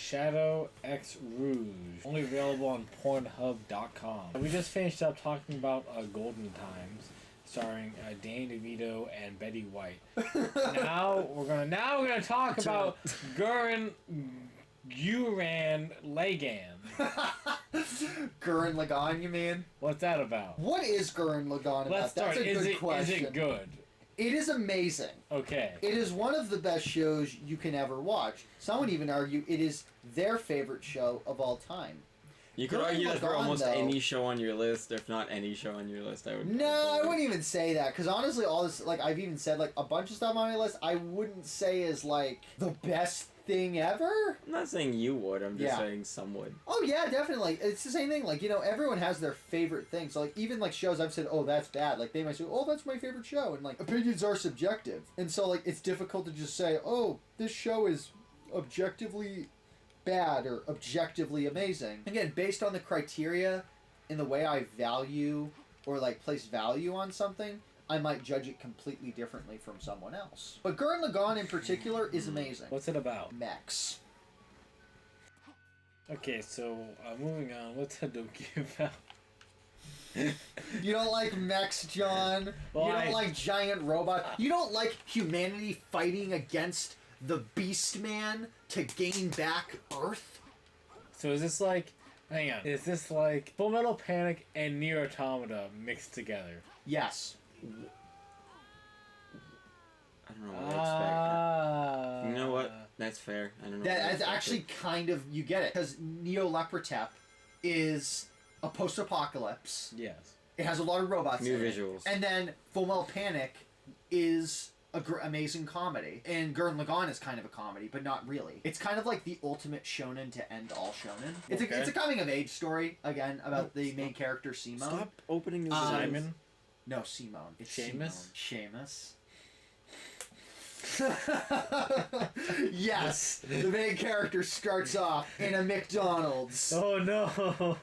Shadow X Rouge. Only available on Pornhub.com. We just finished up talking about Golden Times, starring Danny DeVito and Betty White. now we're gonna talk about Gurren Lagann. Gurren Lagann, you mean? What's that about? What is Gurren Lagann about? Let's start. That's a good question. Is it good? It is amazing. Okay. It is one of the best shows you can ever watch. Some would even argue it is their favorite show of all time. You could argue that for almost any show on your list, if not any show on your list, I would. No, I wouldn't even say that, because honestly, all this, like, I've even said, like, a bunch of stuff on my list, I wouldn't say is, like, the best thing ever. I'm not saying you would, I'm just saying some would. Oh, yeah, definitely. It's the same thing, like, you know, everyone has their favorite thing, so, like, even, like, shows I've said, oh, that's bad, like, they might say, oh, that's my favorite show, and, like, opinions are subjective, and so, like, it's difficult to just say, oh, this show is objectively bad or objectively amazing. Again, based on the criteria and the way I value or like place value on something, I might judge it completely differently from someone else. But Gurren Lagann in particular is amazing. What's it about? Mechs. Okay, so moving on. What's Hadoken about? You don't like mechs, John? Well, you don't like giant robots? You don't like humanity fighting against the Beast Man to gain back Earth? So is this like... Hang on. Is this like Full Metal Panic and Nier Automata mixed together? Yes. I don't know what to expect. You know what? That's fair. I don't know. That's actually kind of... You get it. Because Neo Leprotep is a post-apocalypse. Yes. It has a lot of robots New in visuals. it. And then Full Metal Panic is a amazing comedy. And Gurren Lagann is kind of a comedy, but not really. It's kind of like the ultimate shonen to end all shonen. It's a coming-of-age story, again, about the main character, Simone. Stop opening the Simon? No, Simone. It's Seamus? Seamus. Yes, the main character starts off in a McDonald's. Oh no!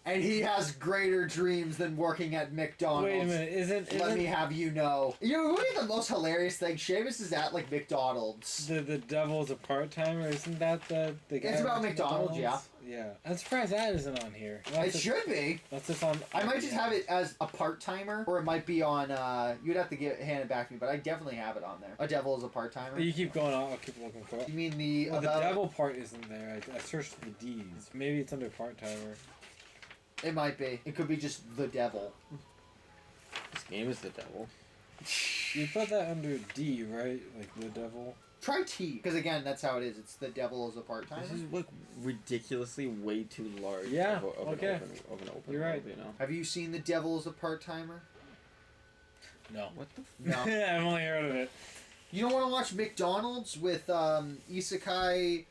And he has greater dreams than working at McDonald's. Wait a minute, Let me have you know. You know, what is the most hilarious thing? Seamus is at, like, McDonald's. The devil's a part-timer? Isn't that the guy? It's about McDonald's, yeah. Yeah. I'm surprised that isn't on here. It should be. That's just on... I might just have it as a part-timer, or it might be on, you'd have to hand it back to me, but I definitely have it on there. A devil is a part-timer. You keep going on, I'll keep looking for it. You mean the... Well, the devil part isn't there. I searched the D's. Maybe it's under part-timer. It might be. It could be just the devil. This game is the devil. You put that under D, right? Like the devil? Try T, because again, that's how it is. It's the devil is a part-timer. This is like ridiculously way too large. Yeah, of an open You're right. world, you know? Have you seen the devil as a part-timer? No. What the No. I've only heard of it. You don't want to watch McDonald's with Isekai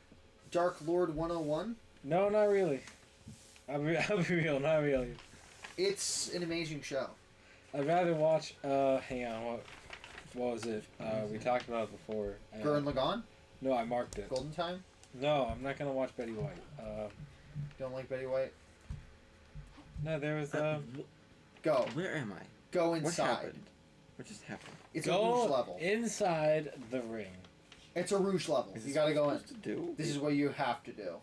Dark Lord 101? No, not really. I'll be real, not really. It's an amazing show. I'd rather watch, hang on, what was it? We talked about it before. Gurren Lagann? No, I marked it. Golden Time? No, I'm not gonna watch Betty White. Don't like Betty White? No, there was, Go. Where am I? Go What inside. happened? What just happened? It's a Rouge go level. inside the ring. It's a Rouge level. Is You this gotta go what I'm in. supposed to do? This is what you have to do.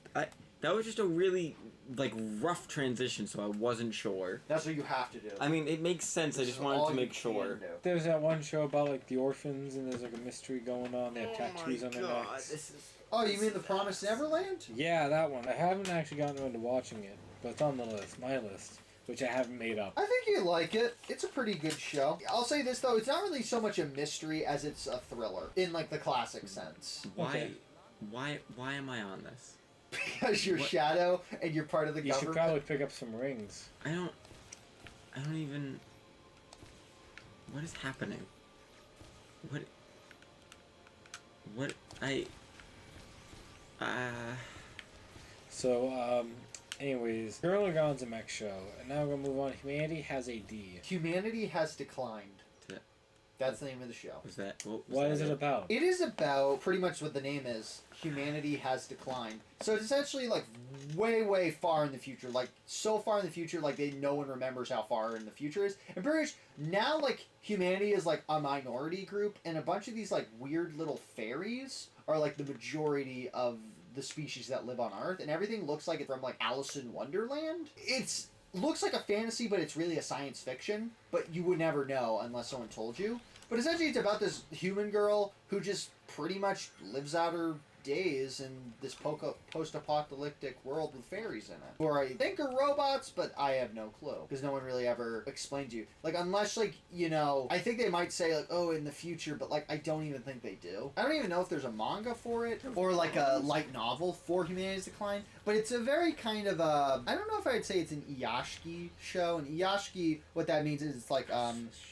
That was just a really, like, rough transition, so I wasn't sure. That's what you have to do. I mean, it makes sense, I just wanted to make sure. There's that one show about, like, the orphans, and there's, like, a mystery going on. They have tattoos on their necks. Oh, you mean The Promised Neverland? Yeah, that one. I haven't actually gotten around to watching it, but it's on the list, my list, which I haven't made up. I think you like it. It's a pretty good show. I'll say this, though. It's not really so much a mystery as it's a thriller, in, like, the classic sense. Why am I on this? Because you're Shadow and you're part of the government. You should probably pick up some rings. I don't even... What is happening? So, anyways, Gurren Lagann's a mech show, and now we're gonna move on. Humanity has a D. Humanity has declined. That's the name of the show. What is it about? It is about pretty much what the name is. Humanity has declined. So it's essentially like way, way far in the future. Like so far in the future, like no one remembers how far in the future is. And pretty much now, like humanity is like a minority group, and a bunch of these like weird little fairies are like the majority of the species that live on Earth, and everything looks like it's from like Alice in Wonderland. It's looks like a fantasy, but it's really a science fiction. But you would never know unless someone told you. But essentially, it's about this human girl who just pretty much lives out her days in this post-apocalyptic world with fairies in it. Or I think are robots, but I have no clue. Because no one really ever explained to you. Like, unless, like, you know, I think they might say, like, oh, in the future, but, like, I don't even think they do. I don't even know if there's a manga for it, or, like, a light novel for Humanity's Decline. But it's a very kind of, I don't know if I'd say it's an Iyashiki show. An Iyashiki, what that means is it's, like,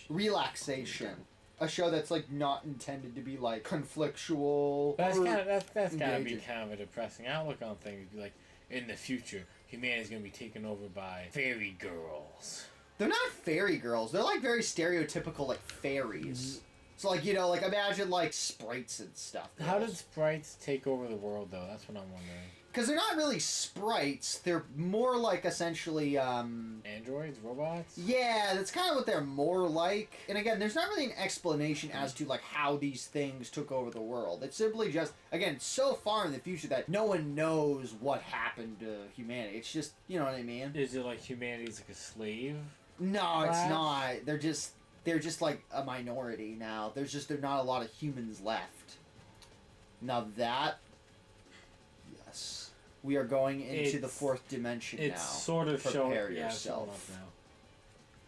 relaxation. A show that's like not intended to be like conflictual. That's gotta be kind of a depressing outlook on things. Be like, in the future, humanity's gonna be taken over by fairy girls. They're not fairy girls. They're like very stereotypical like fairies. So like, you know, like imagine like sprites and stuff. How did sprites take over the world though? That's what I'm wondering. Because they're not really sprites. They're more like essentially androids, robots? Yeah, that's kind of what they're more like. And again, there's not really an explanation as to like how these things took over the world. It's simply just, again, so far in the future that no one knows what happened to humanity. It's just, you know what I mean? Is it like humanity's like a slave? No, class? It's not. They're just like a minority now. There's not a lot of humans left. Now that... Yes. We are going into the fourth dimension now. It's sort of showing... yourself.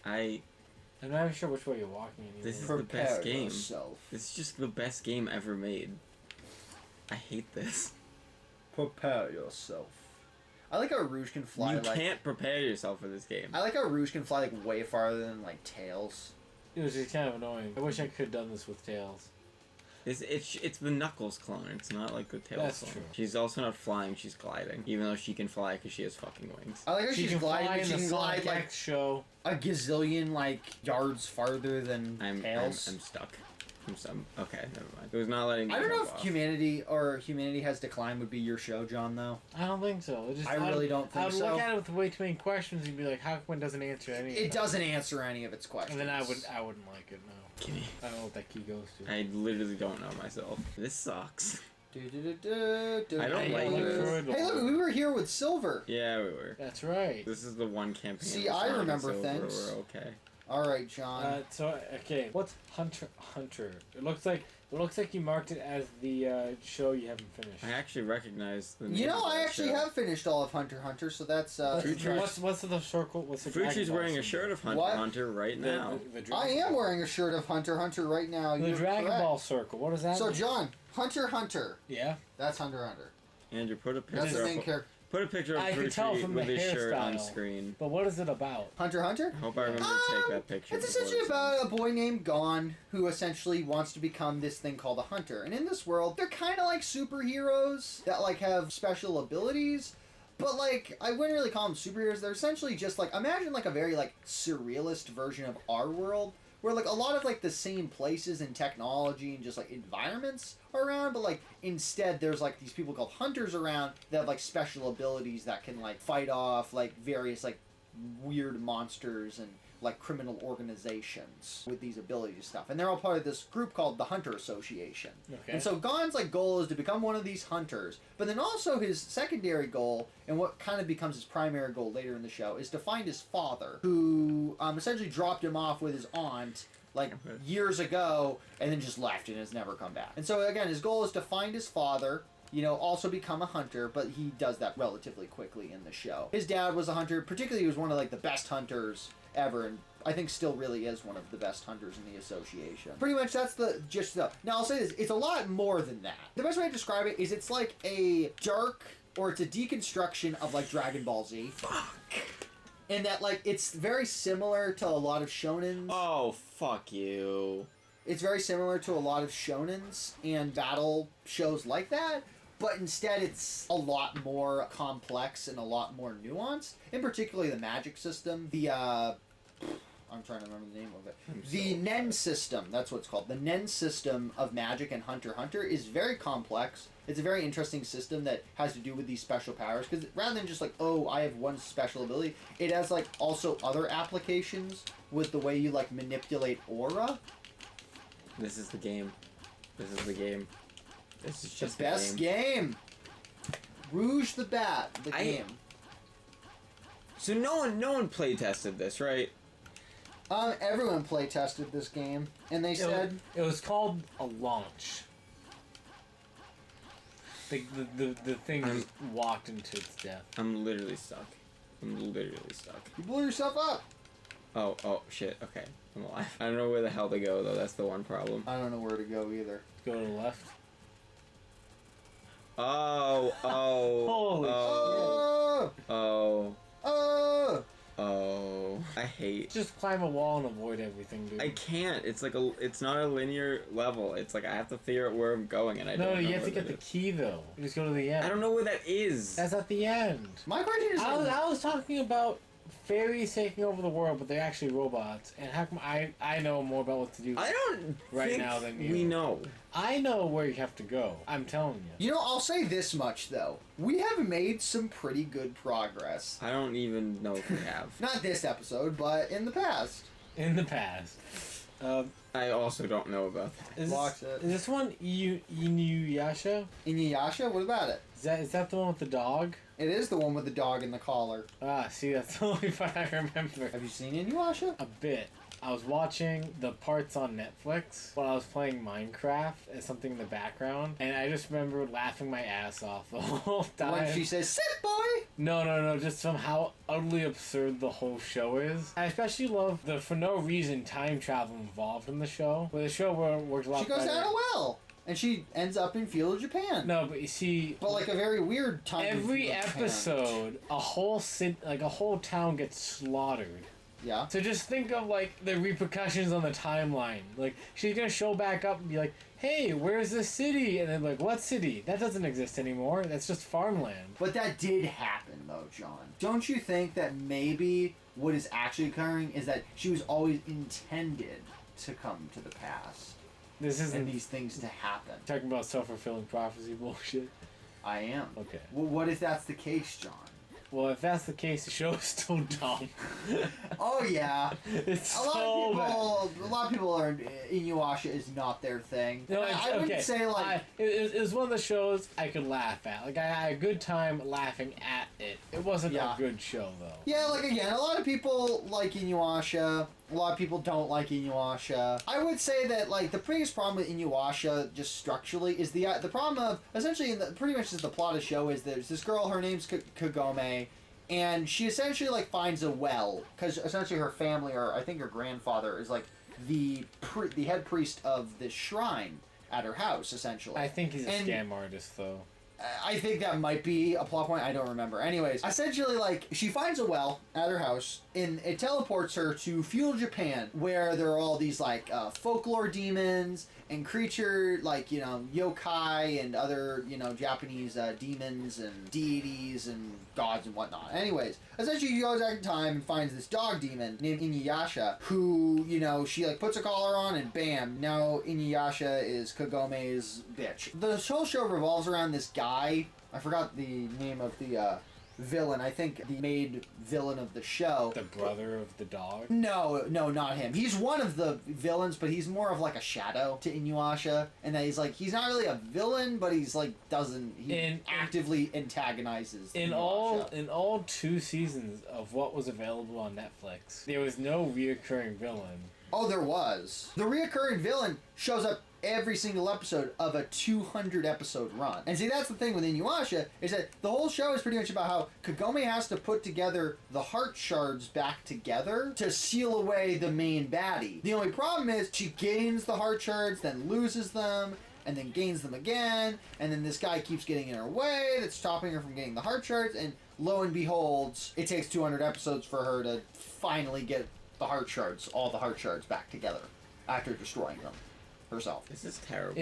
Now. I'm not even sure which way you're walking anymore. This is the best game. Yourself. This is just the best game ever made. I hate this. Prepare yourself. I like how Rouge can fly. You can't prepare yourself for this game. I like how Rouge can fly like way farther than like Tails. It was just kind of annoying. I wish I could have done this with Tails. It's the Knuckles clone. It's not like the Tails That's clone. true. She's also not flying. She's gliding, even though she can fly because she has fucking wings. I like how she's gliding. Fly in she the can Sonic glide X show. a gazillion like yards farther than Tails. I'm stuck. Okay, never mind. It was not letting me I don't know if off. Humanity Has Declined would be your show, John, though. I don't think so. I really don't think so. I would look at it with way too many questions and be like, how come it doesn't answer any of it? It doesn't answer any of its questions. And then I wouldn't like it, no. Gimme. I don't know what that key goes to. I literally don't know myself. This sucks. I don't like this. Hey, look, we were here with Silver. Yeah, we were. That's right. This is the one campaign. See, I remember things. We're okay. All right, John. Okay, what's Hunter? It looks like you marked it as the show you haven't finished. I actually recognize the name. You know, of I that actually show. have finished all of Hunter x Hunter, so that's What's the circle? What's the Fruitree's Dragon Ball wearing a symbol? shirt of Hunter What? x Hunter right now. I am wearing a shirt of Hunter x Hunter right now. The You're Dragon correct. Ball circle. What does that So, mean? John, Hunter x Hunter. Yeah. That's Hunter x Hunter. Andrew, put a That's the picture main up. character. Put a picture of I can tell Fruitree from with the his shirt on hairstyle. screen. But what is it about? Hunter x Hunter? I hope I remember to take that picture. It's before essentially this about ends. a boy named Gon who essentially wants to become this thing called a hunter. And in this world, they're kind of like superheroes that like have special abilities. But like, I wouldn't really call them superheroes. They're essentially just like, imagine like a very like surrealist version of our world. Where like a lot of like the same places and technology and just like environments are around, but like instead there's like these people called hunters around that have like special abilities that can like fight off like various like weird monsters and like criminal organizations with these abilities and stuff. And they're all part of this group called the Hunter Association. Okay. And so Gon's like goal is to become one of these hunters, but then also his secondary goal and what kind of becomes his primary goal later in the show is to find his father, who essentially dropped him off with his aunt like years ago and then just left and has never come back. And so again, his goal is to find his father, you know, also become a hunter, but he does that relatively quickly in the show. His dad was a hunter, particularly he was one of like the best hunters ever, and I think still really is one of the best hunters in the association. Pretty much that's the gist of it. Now I'll say this, it's a lot more than that. The best way to describe it is it's like a dark, or it's a deconstruction of like Dragon Ball Z. Fuck. And that like, it's very similar to a lot of shonens. Oh, fuck you. It's very similar to a lot of shonens and battle shows like that, but instead it's a lot more complex and a lot more nuanced, and particularly the magic system. I'm trying to remember the name of it. The Nen system, that's what it's called. The Nen system of magic and Hunter x Hunter is very complex. It's a very interesting system that has to do with these special powers, because rather than just like, oh, I have one special ability, it has like also other applications with the way you like manipulate aura. This is the game. This is the game. This is just the best game. Rouge the Bat, the game. So no one play tested this, right? Everyone play tested this game, and they said it was called a launch. The thing just walked into its death. I'm literally stuck. You blew yourself up. Oh shit. Okay, I'm alive. I don't know where the hell to go though. That's the one problem. I don't know where to go either. Go to the left. Oh. Holy I hate. Just climb a wall and avoid everything, dude. I can't. It's like it's not a linear level. It's like I have to figure out where I'm going, and I don't know. No, you have where to get that the is. key though. You just go to the end. I don't know where that is. That's at the end. My question is, I was talking about fairies taking over the world, but they're actually robots. And how come I know more about what to do I don't right think now than you? we know. I know where you have to go. I'm telling you. You know, I'll say this much though: we have made some pretty good progress. I don't even know if we have. Not this episode, but in the past. In the past. I also don't know about that. Watch it. Is this one Inuyasha? Inuyasha? What about it? Is that the one with the dog? It is the one with the dog in the collar. Ah, see, that's the only part I remember. Have you seen Inuyasha? A bit. I was watching the parts on Netflix while I was playing Minecraft as something in the background, and I just remember laughing my ass off the whole time. When she says, "Sit, boy!" No, just from how utterly absurd the whole show is. I especially love the, for no reason, time travel involved in the show, where the show works a lot better. She goes down a well, and she ends up in feudal Japan. No, but you see... But like a very weird time. Every episode, a whole a whole town gets slaughtered. Yeah. So just think of, like, the repercussions on the timeline. Like, she's gonna show back up and be like, hey, where's the city? And then, like, what city? That doesn't exist anymore. That's just farmland. But that did happen, though, John. Don't you think that maybe what is actually occurring is that she was always intended to come to the past? This isn't... And these things to happen. Talking about self-fulfilling prophecy bullshit. I am. Okay. Well, what if that's the case, John? Well, if that's the case, the show is still dumb. Oh yeah, It's a lot so bad. of people are Inuyasha is not their thing. No, I wouldn't say like it was one of the shows I could laugh at. Like I had a good time laughing at it. It wasn't a good show though. yeah, like again, a lot of people like Inuyasha. A lot of people don't like Inuyasha. I would say that like the biggest problem with Inuyasha, just structurally, is the problem of essentially pretty much the plot of the show is there's this girl. Her name's Kagome. And she essentially, like, finds a well, because essentially her family, or I think her grandfather, is, like, the head priest of this shrine at her house, essentially. I think he's a scam artist, though. I think that might be a plot point. I don't remember. Anyways, essentially, like, she finds a well at her house, and it teleports her to feudal Japan, where there are all these, like, folklore demons and creature, like, you know, yokai and other, you know, Japanese demons and deities and gods and whatnot. Anyways, essentially, she goes back in time and finds this dog demon named Inuyasha, who, you know, she, like, puts a collar on, and bam, now Inuyasha is Kagome's bitch. The whole show revolves around this guy. I forgot the name of the villain. I think the main villain of the show. The brother of the dog? No, not him. He's one of the villains, but he's more of like a shadow to Inuyasha. And that he's not really a villain, but he's like actively antagonizes Inuyasha. In all 2 seasons of what was available on Netflix, there was no reoccurring villain. Oh, there was. The reoccurring villain shows up every single episode of a 200 episode run. And see, that's the thing with Inuyasha, is that the whole show is pretty much about how Kagome has to put together the heart shards back together to seal away the main baddie. The only problem is she gains the heart shards, then loses them, and then gains them again, and then this guy keeps getting in her way that's stopping her from getting the heart shards, and lo and behold, it takes 200 episodes for her to finally get the heart shards, all the heart shards back together after destroying them herself. This is terrible.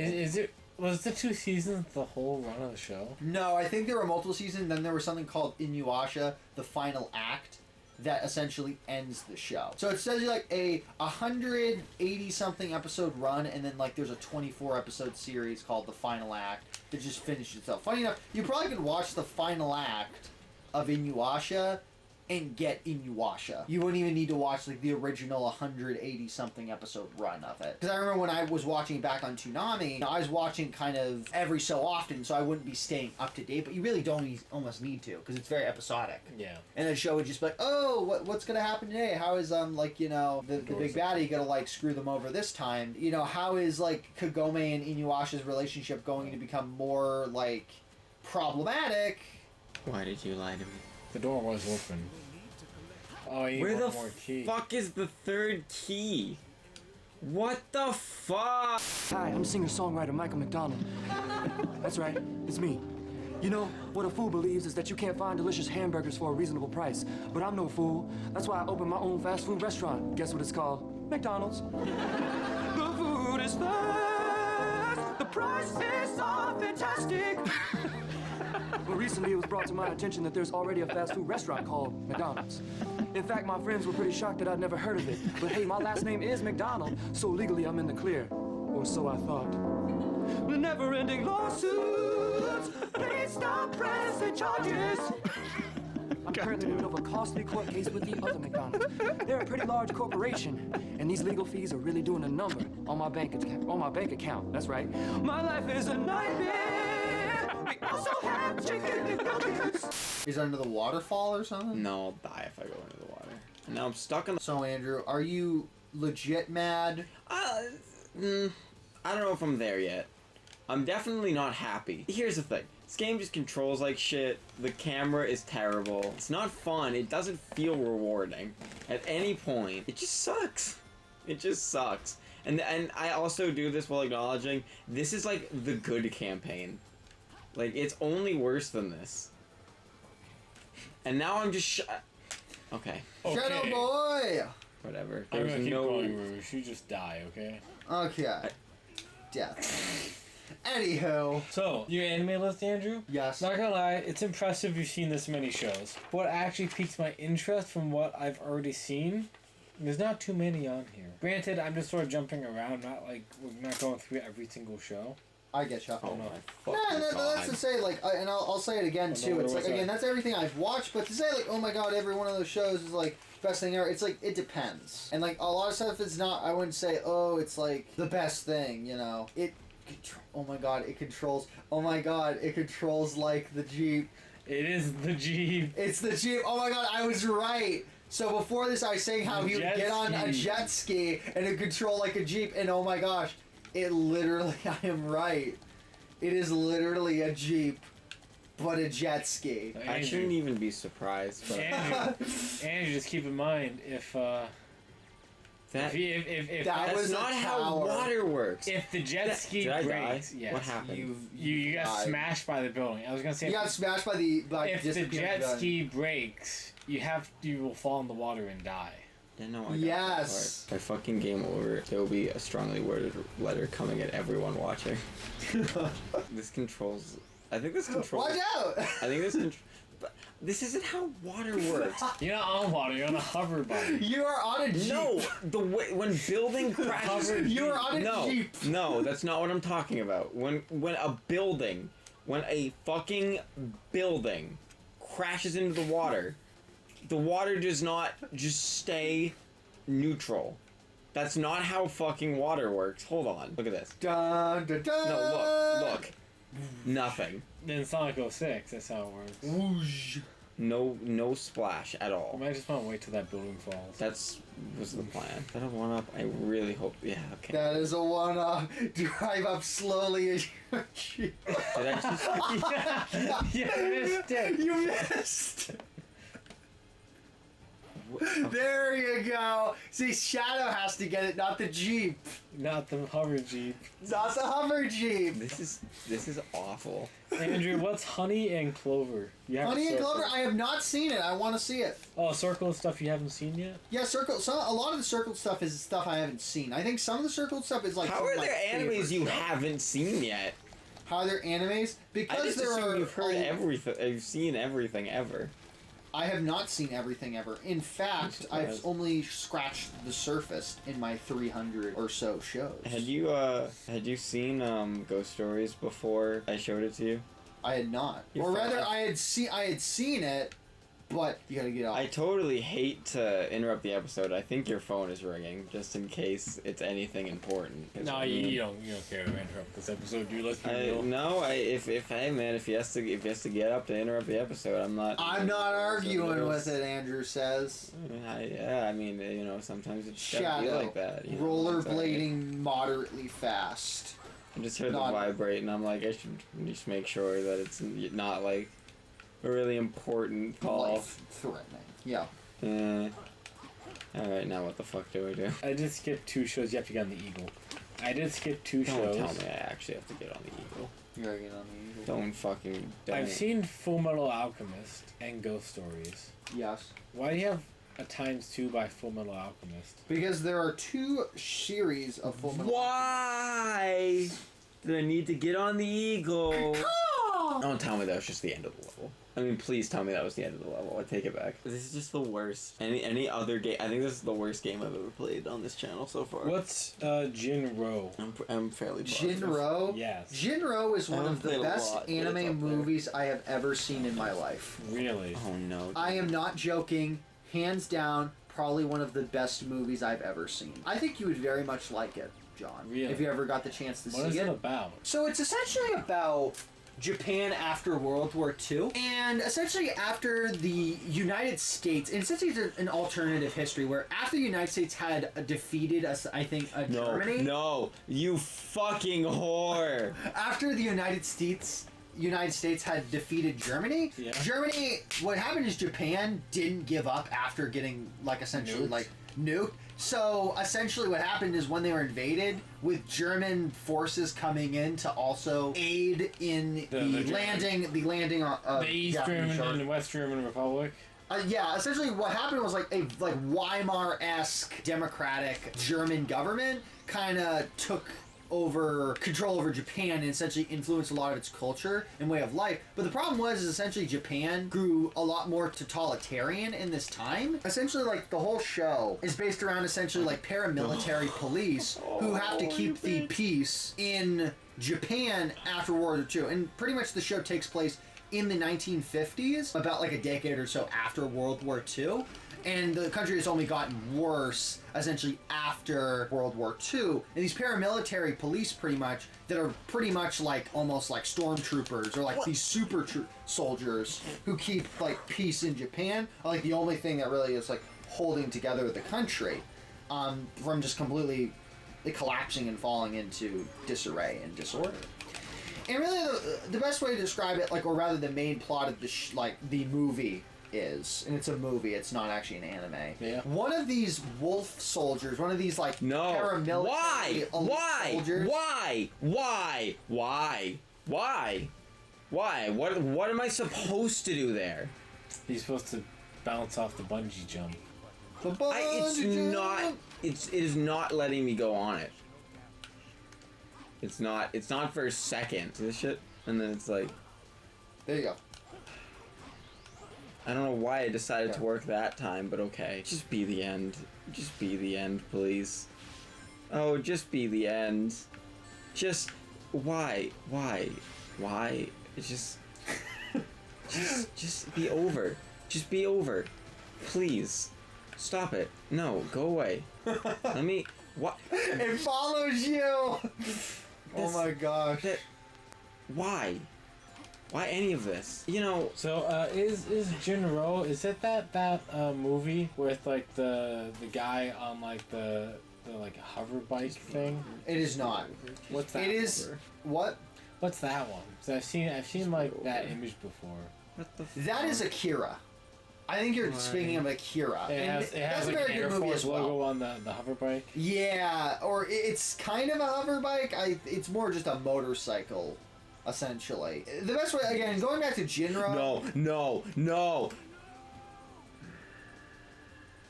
Was the 2 seasons the whole run of the show? No, I think there were multiple seasons. Then there was something called Inuyasha, the final act, that essentially ends the show. So it says like a 180 something episode run, and then like there's a 24 episode series called the final act that just finished itself. Funny enough, you probably could watch the final act of Inuyasha and get Inuyasha. You wouldn't even need to watch like the original 180 something episode run of it. Because I remember when I was watching back on Toonami, I was watching kind of every so often, so I wouldn't be staying up to date. But you really don't almost need to, because it's very episodic. Yeah. And the show would just be like, oh, what's gonna happen today? How is like, you know, the big baddie gonna like screw them over this time? You know, how is like Kagome and Inuyasha's relationship going to become more like problematic? Why did you lie to me? The door was open. Oh, I need Where one the more key. fuck is the third key? What the fuck? Hi, I'm singer-songwriter Michael McDonald. That's right, it's me. You know, what a fool believes is that you can't find delicious hamburgers for a reasonable price. But I'm no fool. That's why I opened my own fast food restaurant. Guess what it's called? McDonald's. The food is fast. The prices are fantastic. But recently it was brought to my attention that there's already a fast food restaurant called McDonald's. In fact, my friends were pretty shocked that I'd never heard of it. But hey, my last name is McDonald, so legally I'm in the clear. Or so I thought. With never-ending lawsuits, please stop pressing charges. I'm currently in the middle of a costly court case with the other McDonald's. They're a pretty large corporation, and these legal fees are really doing a number on my bank account. That's right. My life is a nightmare. We also have chicken nuggets. Is under the waterfall or something? No, I'll die if I go into the water. And now I'm stuck in the... So Andrew, are you legit mad? I don't know if I'm there yet. I'm definitely not happy. Here's the thing. This game just controls like shit. The camera is terrible. It's not fun. It doesn't feel rewarding at any point. It just sucks. It just sucks. And I also do this while acknowledging this is like the good campaign. Like, it's only worse than this. And now I'm just okay. Shadow Boy! Whatever. I'm There's gonna keep no... going, Rouge. You just die, okay? Okay. Death. Anywho. So, your anime list, Andrew? Yes. Not gonna lie, it's impressive you've seen this many shows. What actually piques my interest from what I've already seen, there's not too many on here. Granted, I'm just sort of jumping around, we're not going through every single show. I get you. Oh my No, fucking God. that's to say, like, and I'll say it again, Oh, too. no, It's like, what's again, that? that's everything I've watched, but to say, like, oh my god, every one of those shows is, like, best thing ever, it's like, it depends. And, like, a lot of stuff is not, I wouldn't say, oh, it's, like, the best thing, you know? Oh my god, it controls like the Jeep. It is the Jeep. It's the Jeep. Oh my god, I was right. So before this, I was saying how he would Jet get on a ski. jet ski and it would control like a Jeep, and oh my gosh, it literally, I am right. It is literally a Jeep, but a jet ski. I shouldn't even be surprised, but Andrew, just keep in mind if that, if That that's was a not how tower. water works. if the jet ski Did I breaks, die? yes, What happened? You got died. smashed by the building. I was gonna say You got smashed by the if the disappearing jet gun. ski breaks, you will fall in the water and die. Yeah, no, I got Yes. that part. By fucking game over, there will be a strongly worded letter coming at everyone watching. This controls. I think this controls. Watch out! I think this controls. But this isn't how water works. You're not on water. You're on a hover bike. You are on a Jeep. No, the way when building crashes. You are on a No, Jeep. no, that's not what I'm talking about. When a fucking building crashes into the water does not just stay neutral. That's not how fucking water works. Hold on, look at this. Dun, dun, dun. No, look. Nothing. Then Sonic 06, that's how it works. Whoosh. No splash at I all. might just want to wait till that building falls. Was the plan. Is that a 1-up? I really hope. Yeah, okay. That is a 1-up. Drive up slowly as your Jeep. Did I just... You missed it. You missed. There you go. See, Shadow has to get it, not the Jeep. Not the hover Jeep. Not the Hummer Jeep. This is awful. Andrew, what's Honey and Clover? You haven't Honey and circled- Clover, I have not seen it. I want to see it. Oh, Circle of stuff you haven't seen yet? Yeah, a lot of the Circled stuff is stuff I haven't seen. I think some of the Circled stuff is like How some of are my there animes favorite you shows. haven't seen yet? How are there animes? I Because just there assume are. you've heard everything. You've seen everything ever. I have not seen everything ever. In fact, I've surprised. only scratched the surface in my 300 or so shows. Had you seen Ghost Stories before I showed it to you? I had not. You're Or rather, fine. I had seen it, but you gotta get out. I totally hate to interrupt the episode. I think your phone is ringing, just in case it's anything important. No, you don't care to interrupt this episode, do you? Let's be real. No, if hey man, if he has to get up to interrupt the episode, I'm not arguing with it. Andrew says. I mean, sometimes it's gotta Shadow, be like that. rollerblading moderately fast. I just heard the vibrate, and I'm like, I should just make sure that it's not like a really important call. Life-threatening. Yeah. Alright, now what the fuck do I do? I did skip 2 shows. You have to get on the Eagle. I did skip 2 shows. Don't tell me I actually have to get on the Eagle. You gotta get on the Eagle. Don't. I've seen Full Metal Alchemist and Ghost Stories. Yes. Why do you have a ×2 by Full Metal Alchemist? Because there are 2 series of Full Metal Why did I need to get on the Eagle? Don't tell me that was just the end of the level. I mean, please tell me that was the end of the level. I take it back. This is just the worst. Any other game? I think this is the worst game I've ever played on this channel so far. What's Jinro? I'm fairly positive. Jinro? Yes. Jinro is one of the played a best lot, but it's anime up there. movies I have ever seen in my life. Really? Oh no. I am not joking. Hands down, probably one of the best movies I've ever seen. I think you would very much like it, John. Really? If you ever got the chance to What see is it. it about? So it's essentially about Japan after World War II, and essentially after the United States, and essentially it's an alternative history where after the United States had defeated us, I think, Germany. No, you fucking whore. After the United States had defeated Germany. Yeah. Germany, what happened is Japan didn't give up after getting essentially nuked. So essentially what happened is when they were invaded, with German forces coming in to also aid in the landing of the East Japanese German and West German Republic. Yeah, essentially what happened was a Weimar-esque democratic German government kind of took over control over Japan and essentially influenced a lot of its culture and way of life. But the problem was essentially Japan grew a lot more totalitarian in this time. Essentially the whole show is based around essentially paramilitary police who have to keep the peace in Japan after World War II. And pretty much the show takes place in the 1950s, about a decade or so after World War II. And the country has only gotten worse, essentially, after World War II. And these paramilitary police, pretty much, that are pretty much almost like stormtroopers, or these super soldiers who keep, peace in Japan, are, the only thing that really is, holding together the country from just completely collapsing and falling into disarray and disorder. And really, the best way to describe it, or rather the main plot of the movie is, and it's a movie, it's not actually an anime. Yeah. One of these wolf soldiers, one of these paramilitary soldiers. Why? What am I supposed to do there? He's supposed to bounce off the bungee jump. It is not letting me go on it. It's not for a second. See this shit? And then it's There you go. I don't know why I decided to work that time, but okay. Just be the end. Just be the end, please. Oh, just be the end. Just... Why? It's just... just be over. Just be over. Please. Stop it. No, go away. Let me... What? It follows you! Oh my gosh. Why? Why any of this? So, is Jinro, is it that movie with, the guy on, the hover bike thing? It is not. What's that? It is... What? What's that one? 'Cause I've seen, that image before. What the That is Akira. I think you're speaking of Akira. It has that's a an very Air good movie Force as well. logo on the hover bike. Yeah, or it's kind of a hover bike. It's more just a motorcycle, essentially. The best way, again, going back to Jinro. No.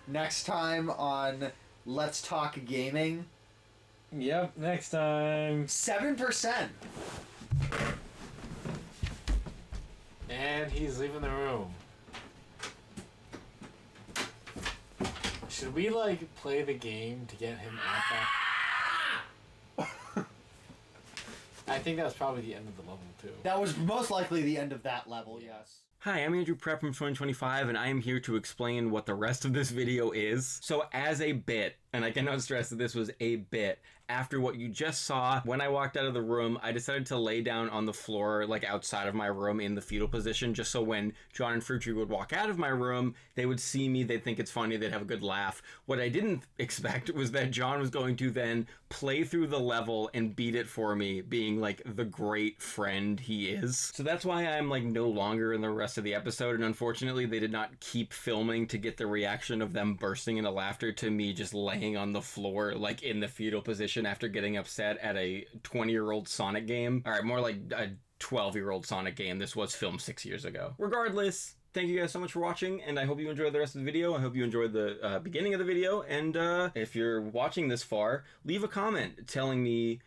Next time on Let's Talk Gaming. Yep, next time. 7%. And he's leaving the room. Should we play the game to get him out that? I think that was probably the end of the level too. That was most likely the end of that level, yes. Hi, I'm Andrew Prep from 2025, and I am here to explain what the rest of this video is. So as a bit, and I cannot stress that this was a bit, after what you just saw, when I walked out of the room, I decided to lay down on the floor, like outside of my room in the fetal position, just so when John and Fruitree would walk out of my room, they would see me, they'd think it's funny, they'd have a good laugh. What I didn't expect was that John was going to then play through the level and beat it for me, being like the great friend he is. So that's why I'm like no longer in the rest of the episode, and unfortunately they did not keep filming to get the reaction of them bursting into laughter to me just laying on the floor like in the fetal position after getting upset at a 20-year-old Sonic game. Alright, more like a 12-year-old Sonic game. This was filmed 6 years ago. Regardless, thank you guys so much for watching, and I hope you enjoyed the rest of the video. I hope you enjoyed the beginning of the video, and if you're watching this far, leave a comment telling me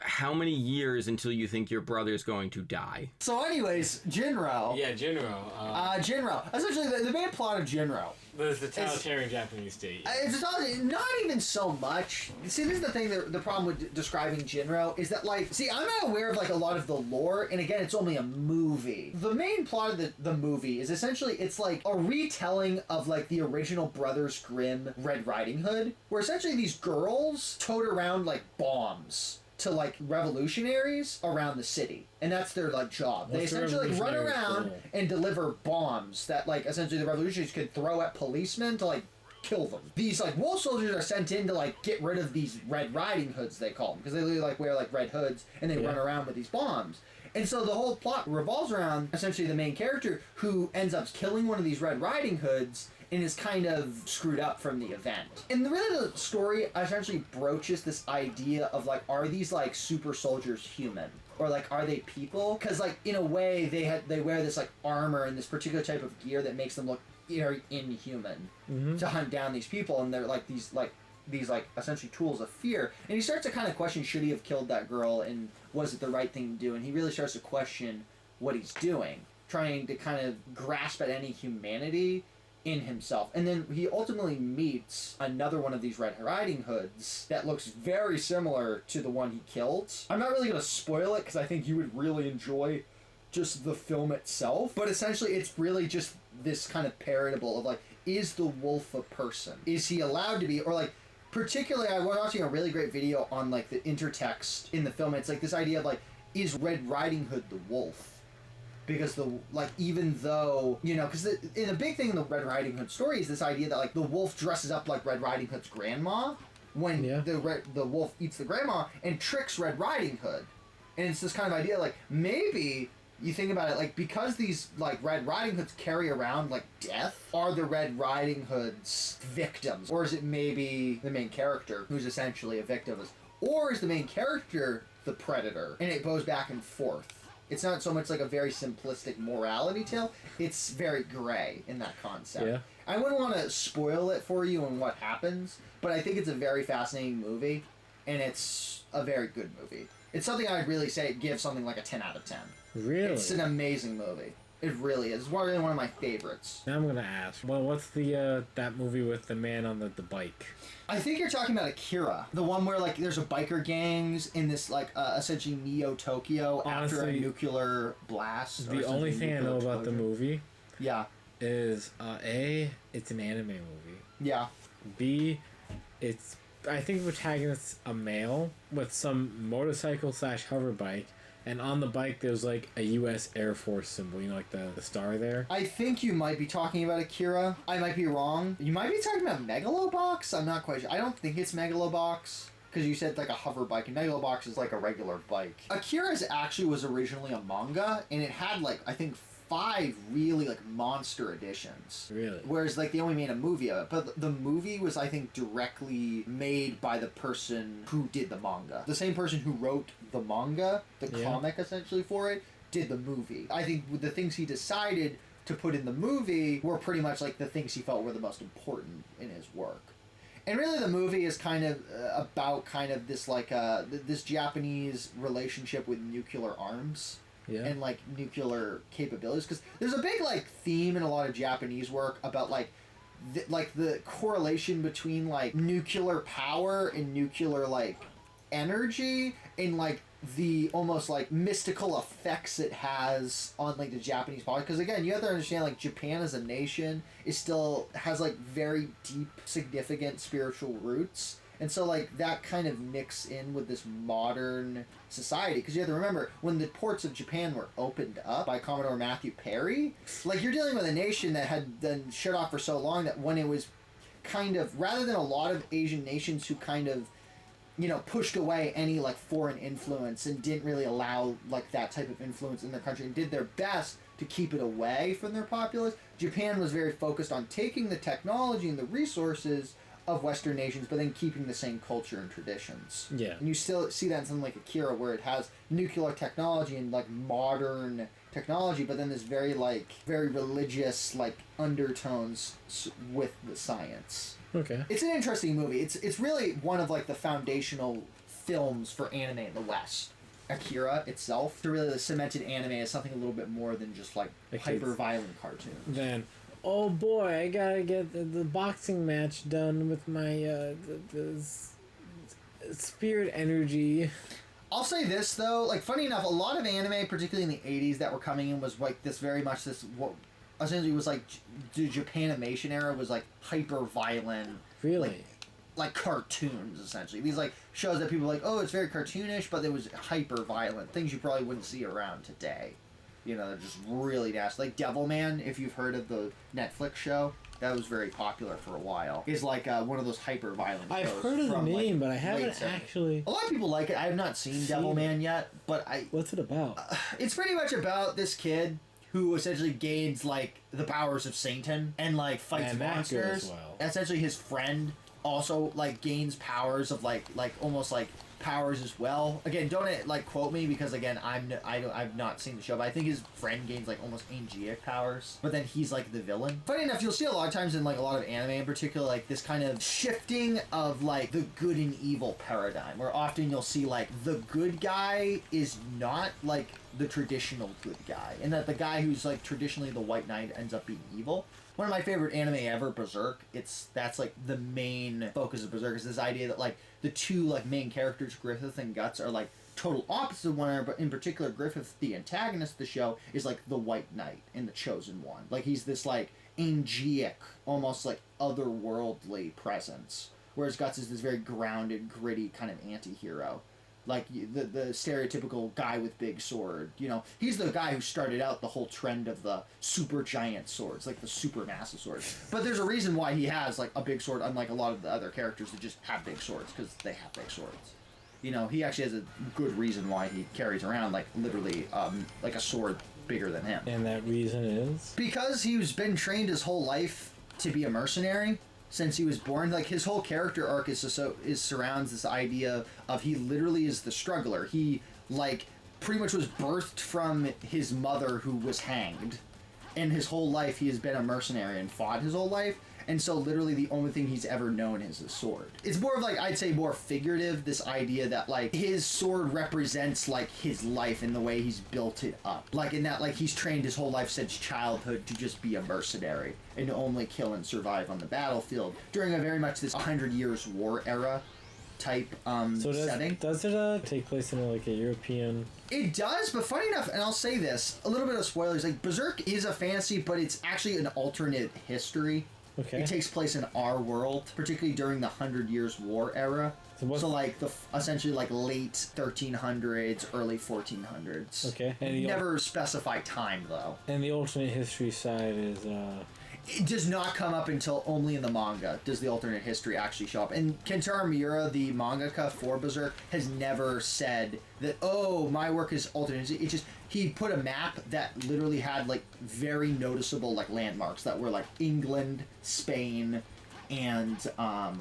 how many years until you think your brother's going to die. So anyways, Jinro. Yeah, Jinro. Jinro. Essentially, the main plot of Jinro. The totalitarian Japanese state. It's not even so much. See, this is the thing, the problem with describing Jinro is that, like, see, I'm not aware of, like, a lot of the lore, and again, it's only a movie. The main plot of the movie is essentially, it's like a retelling of, like, the original Brothers Grimm Red Riding Hood, where essentially these girls tote around, like, bombs to, like, revolutionaries around the city. And that's their, like, job. They essentially, like, run around and deliver bombs that, like, essentially the revolutionaries could throw at policemen to, like, kill them. These, like, wolf soldiers are sent in to, like, get rid of these Red Riding Hoods, they call them. Because they literally, like, wear, like, red hoods and they run around with these bombs. And so the whole plot revolves around, essentially, the main character who ends up killing one of these Red Riding Hoods and is kind of screwed up from the event. And really the story essentially broaches this idea of, like, are these, like, super soldiers human? Or, like, are they people? Because, like, in a way, they wear this, like, armor and this particular type of gear that makes them look very inhuman to hunt down these people, and they're, like, these essentially tools of fear. And he starts to kind of question, should he have killed that girl, and was it the right thing to do? And he really starts to question what he's doing, trying to kind of grasp at any humanity in himself. And then he ultimately meets another one of these Red Riding Hoods that looks very similar to the one he killed. I'm not really going to spoil it because I think you would really enjoy just the film itself. But essentially it's really just this kind of parable of, like, is the wolf a person? Is he allowed to be? Or, like, particularly I was watching a really great video on, like, the intertext in the film. It's like this idea of, like, is Red Riding Hood the wolf? Because even though, you know, because the big thing in the Red Riding Hood story is this idea that, like, the wolf dresses up like Red Riding Hood's grandma when the wolf eats the grandma and tricks Red Riding Hood. And it's this kind of idea, like, maybe you think about it, like, because these, like, Red Riding Hoods carry around, like, death, are the Red Riding Hoods victims? Or is it maybe the main character who's essentially a victim? Or is the main character the predator? And it goes back and forth. It's not so much like a very simplistic morality tale. It's very gray in that concept. Yeah. I wouldn't want to spoil it for you on what happens, but I think it's a very fascinating movie, and it's a very good movie. It's something I'd really say give something like a 10 out of 10. Really? It's an amazing movie. It really is. It's really one of my favorites. Now I'm going to ask, well, what's the that movie with the man on the bike? I think you're talking about Akira. The one where, like, there's a biker gangs in this, like, essentially Neo-Tokyo after a nuclear blast. The only thing I know about the movie is, A, it's an anime movie. Yeah. B, I think the protagonist's a male with some motorcycle / hover bike. And on the bike, there's, like, a U.S. Air Force symbol, you know, like the star there. I think you might be talking about Akira. I might be wrong. You might be talking about Megalobox? I'm not quite sure. I don't think it's Megalobox, because you said, like, a hover bike, and Megalobox is, like, a regular bike. Akira actually was originally a manga, and it had, like, I think 5 really, like, monster editions. Really? Whereas, like, they only made a movie of it. But the movie was, I think, directly made by the person who did the manga. The same person who wrote the manga, the comic, essentially, for it, did the movie. I think the things he decided to put in the movie were pretty much, like, the things he felt were the most important in his work. And really the movie is kind of about kind of this, like, this Japanese relationship with nuclear arms. Yeah. And, like, nuclear capabilities, because there's a big, like, theme in a lot of Japanese work about, like, the correlation between, like, nuclear power and nuclear, like, energy, and, like, the almost like mystical effects it has on like the Japanese public. Because again, you have to understand like Japan as a nation is still has like very deep, significant spiritual roots. And so, like, that kind of mix in with this modern society. Because you have to remember, when the ports of Japan were opened up by Commodore Matthew Perry, like, you're dealing with a nation that had been shut off for so long that when it was kind of, rather than a lot of Asian nations who kind of, you know, pushed away any, like, foreign influence and didn't really allow, like, that type of influence in their country and did their best to keep it away from their populace, Japan was very focused on taking the technology and the resources of Western nations, but then keeping the same culture and traditions. Yeah. And you still see that in something like Akira, where it has nuclear technology and like modern technology, but then there's very religious like undertones with the science. Okay. It's an interesting movie. It's really one of like the foundational films for anime in the West. Akira itself, to really cemented anime as something a little bit more than just like hyper violent cartoons. Then, oh boy, I gotta get the boxing match done with my spirit energy. I'll say this though, like funny enough, a lot of anime, particularly in the '80s, that were coming in was like this very much this what essentially was like the Japanimation era was like hyper violent. Really. Like cartoons, essentially. These like shows that people are like, oh, it's very cartoonish, but it was hyper violent. Things you probably wouldn't see around today. You know, they're just really nasty. Like Devilman, if you've heard of the Netflix show, that was very popular for a while. Is like one of those hyper violent shows. I've heard of the name, but I haven't 70s. actually. A lot of people like it. I have not seen Devilman yet, but I. What's it about? It's pretty much about this kid who essentially gains like the powers of Satan and like fights And that monsters. goes well. Essentially, his friend also like gains powers of like almost like powers as well. Again, don't like quote me because again I've not seen the show, but I think his friend gains like almost angelic powers, but then he's like the villain. Funny enough, you'll see a lot of times in like a lot of anime in particular like this kind of shifting of like the good and evil paradigm, where often you'll see like the good guy is not like the traditional good guy, and that the guy who's like traditionally the white knight ends up being evil. One of my favorite anime ever, Berserk. That's like the main focus of Berserk is this idea that like the two like main characters, Griffith and Guts, are like total opposites of one another. But in particular, Griffith, the antagonist of the show, is like the White Knight and the Chosen One. Like he's this like angelic, almost like otherworldly presence, whereas Guts is this very grounded, gritty kind of anti-hero. Like the stereotypical guy with big sword, you know, he's the guy who started out the whole trend of the super giant swords, like the super massive swords. But there's a reason why he has like a big sword, unlike a lot of the other characters that just have big swords, because they have big swords. You know, he actually has a good reason why he carries around like literally like a sword bigger than him. And that reason is? Because he's been trained his whole life to be a mercenary. Since he was born, like his whole character arc is surrounds this idea of he literally is the struggler. He like pretty much was birthed from his mother who was hanged, and his whole life he has been a mercenary and fought his whole life. And so literally the only thing he's ever known is his sword. It's more of like, I'd say more figurative, this idea that like his sword represents like his life and the way he's built it up. Like in that like he's trained his whole life since childhood to just be a mercenary and to only kill and survive on the battlefield during a very much this 100 Years War era type setting. Does it take place in like a European... It does, but funny enough, and I'll say this, a little bit of spoilers, like Berserk is a fantasy, but it's actually an alternate history. Okay. It takes place in our world, particularly during the 100 Years War era. So like the essentially like late 1300s, early 1400s. Okay. And never specify time though. And the alternate history side is It does not come up until only in the manga does the alternate history actually show up. And Kentaro Miura, the mangaka for Berserk, has never said that, oh, my work is alternate. It's just, he put a map that literally had, like, very noticeable, like, landmarks that were, like, England, Spain, and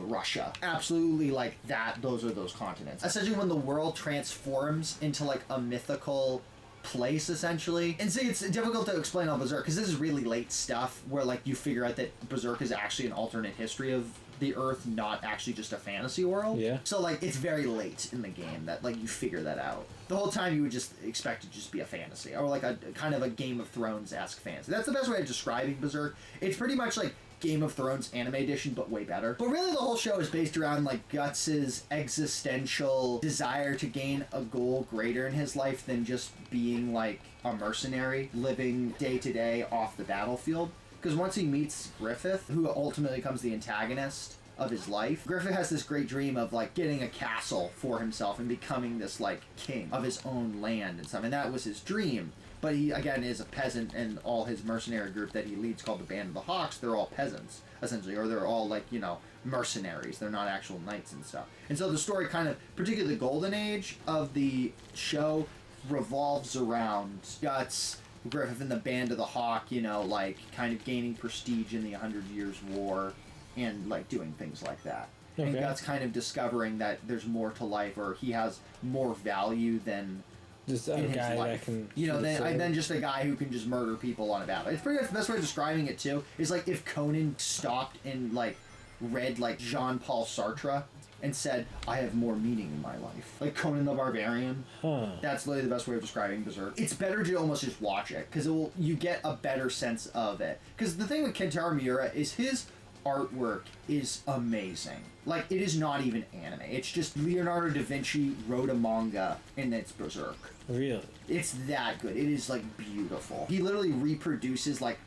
Russia. Absolutely, like, those are those continents. Essentially, when the world transforms into, like, a mythical place, essentially. And see, it's difficult to explain on Berserk, because this is really late stuff, where, like, you figure out that Berserk is actually an alternate history of the Earth, not actually just a fantasy world. Yeah. So, like, it's very late in the game that, like, you figure that out. The whole time you would just expect it to just be a fantasy, or, like, a kind of a Game of Thrones-esque fantasy. That's the best way of describing Berserk. It's pretty much, like, Game of Thrones anime edition, but way better. But really the whole show is based around like Guts's existential desire to gain a goal greater in his life than just being like a mercenary living day to day off the battlefield. Because once he meets Griffith, who ultimately becomes the antagonist of his life, Griffith has this great dream of like getting a castle for himself and becoming this like king of his own land and stuff, and that was his dream. But he, again, is a peasant, and all his mercenary group that he leads, called the Band of the Hawks, they're all peasants, essentially, or they're all, like, you know, mercenaries. They're not actual knights and stuff. And so the story kind of, particularly the golden age of the show, revolves around Guts, Griffith, and the Band of the Hawk, you know, like, kind of gaining prestige in the 100 Years' War, and, like, doing things like that. Okay. And Guts kind of discovering that there's more to life, or he has more value than... Just a guy that can... You know, then just a guy who can just murder people on a battle. It's pretty much the best way of describing it, too, is like if Conan stopped and, like, read, like, Jean-Paul Sartre and said, I have more meaning in my life. Like Conan the Barbarian. Huh. That's literally the best way of describing Berserk. It's better to almost just watch it, because you get a better sense of it. Because the thing with Kentaro Miura is his artwork is amazing. Like, it is not even anime. It's just Leonardo da Vinci wrote a manga, and it's Berserk. Really? It's that good. It is, like, beautiful. He literally reproduces, like,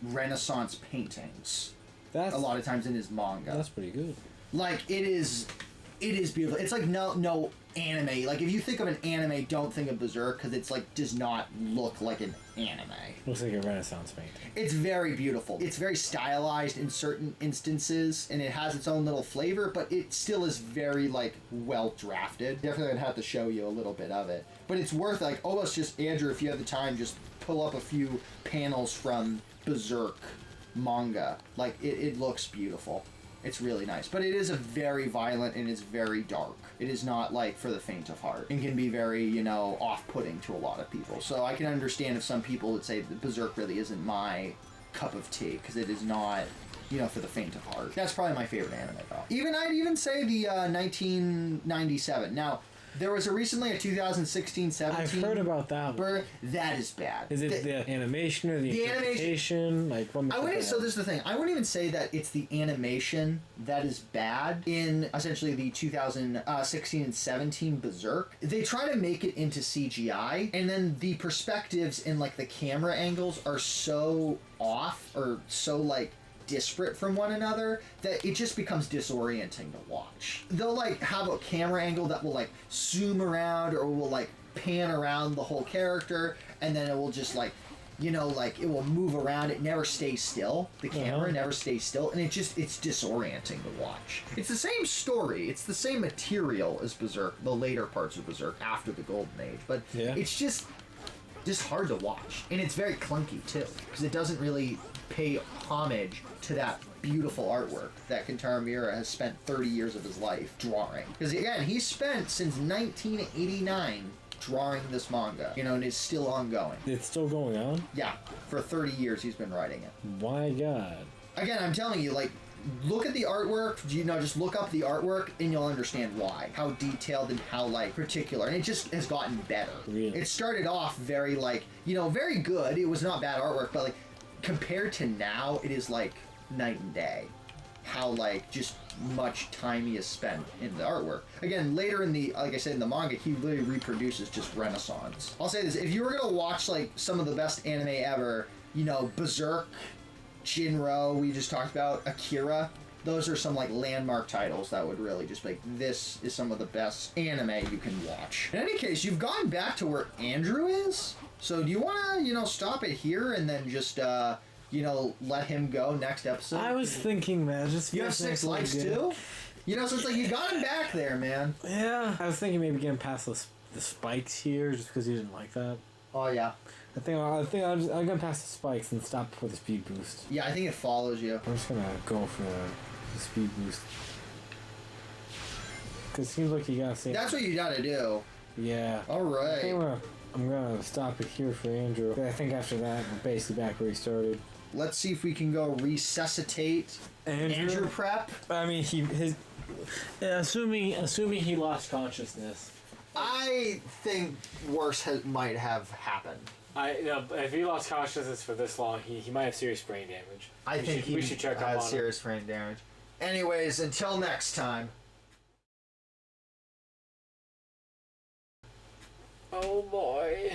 Renaissance paintings. That's a lot of times in his manga. That's pretty good. Like, it is beautiful. It's like no anime. Like, if you think of an anime, don't think of Berserk, because it's like does not look like an anime. Looks like a Renaissance painting. It's very beautiful. It's very stylized in certain instances, and it has its own little flavor, but it still is very, like, well drafted. Definitely gonna have to show you a little bit of it. But it's worth, like, almost just, Andrew, if you have the time, just pull up a few panels from Berserk manga. Like, it looks beautiful. It's really nice. But it is a very violent, and it's very dark. It is not, like, for the faint of heart. And can be very, you know, off-putting to a lot of people. So I can understand if some people would say that Berserk really isn't my cup of tea, because it is not, you know, for the faint of heart. That's probably my favorite anime, though. I'd even say the 1997. Now, there was recently a 2016-17. I've heard about that one. That is bad. Is it the animation or the interpretation? Like, what so this is the thing. I wouldn't even say that it's the animation that is bad in essentially the 2016 and 17 Berserk. They try to make it into CGI, and then the perspectives and, like, the camera angles are so off, or so, like, disparate from one another, that it just becomes disorienting to watch. They'll, like, have a camera angle that will, like, zoom around, or will, like, pan around the whole character, and then it will just, like, you know, like, it will move around. It never stays still. The camera never stays still, and it's disorienting to watch. It's the same story. It's the same material as Berserk, the later parts of Berserk after the Golden Age, but it's just hard to watch. And it's very clunky, too, because it doesn't really pay homage to that beautiful artwork that Kentaro Miura has spent 30 years of his life drawing. Because, again, he's spent since 1989 drawing this manga, you know, and it's still ongoing. It's still going on? Yeah. For 30 years he's been writing it. My God. Again, I'm telling you, like, look at the artwork, you know, just look up the artwork and you'll understand why. How detailed and how, like, particular. And it just has gotten better. Really? It started off very, like, you know, very good. It was not bad artwork, but, like, compared to now, it is, like, night and day. How, like, just much time he has spent in the artwork. Again, later in the, like I said, in the manga, he literally reproduces just Renaissance. I'll say this, if you were gonna watch, like, some of the best anime ever, you know, Berserk, Shinro, we just talked about, Akira, those are some, like, landmark titles that would really just make, this is some of the best anime you can watch. In any case, you've gone back to where Andrew is, so do you want to, you know, stop it here and then just, you know, let him go next episode? I was thinking, man, just... You have 6 likes, too? You know, so it's like, you got him back there, man. Yeah. I was thinking maybe getting past the spikes here, just because you didn't like that. Oh, yeah. I think I'm gonna pass the spikes and stop before the speed boost. Yeah, I think it follows you. I'm just gonna go for the speed boost. Cause it seems like you gotta say. That's what you gotta do. Yeah. All right. I think I'm gonna stop it here for Andrew. I think after that we're basically back where he started. Let's see if we can go resuscitate Andrew Prep. I mean, assuming he lost consciousness. I think worse might have happened. If he lost consciousness for this long, he might have serious brain damage. We should check up on him. Serious brain damage. Anyways, until next time. Oh boy.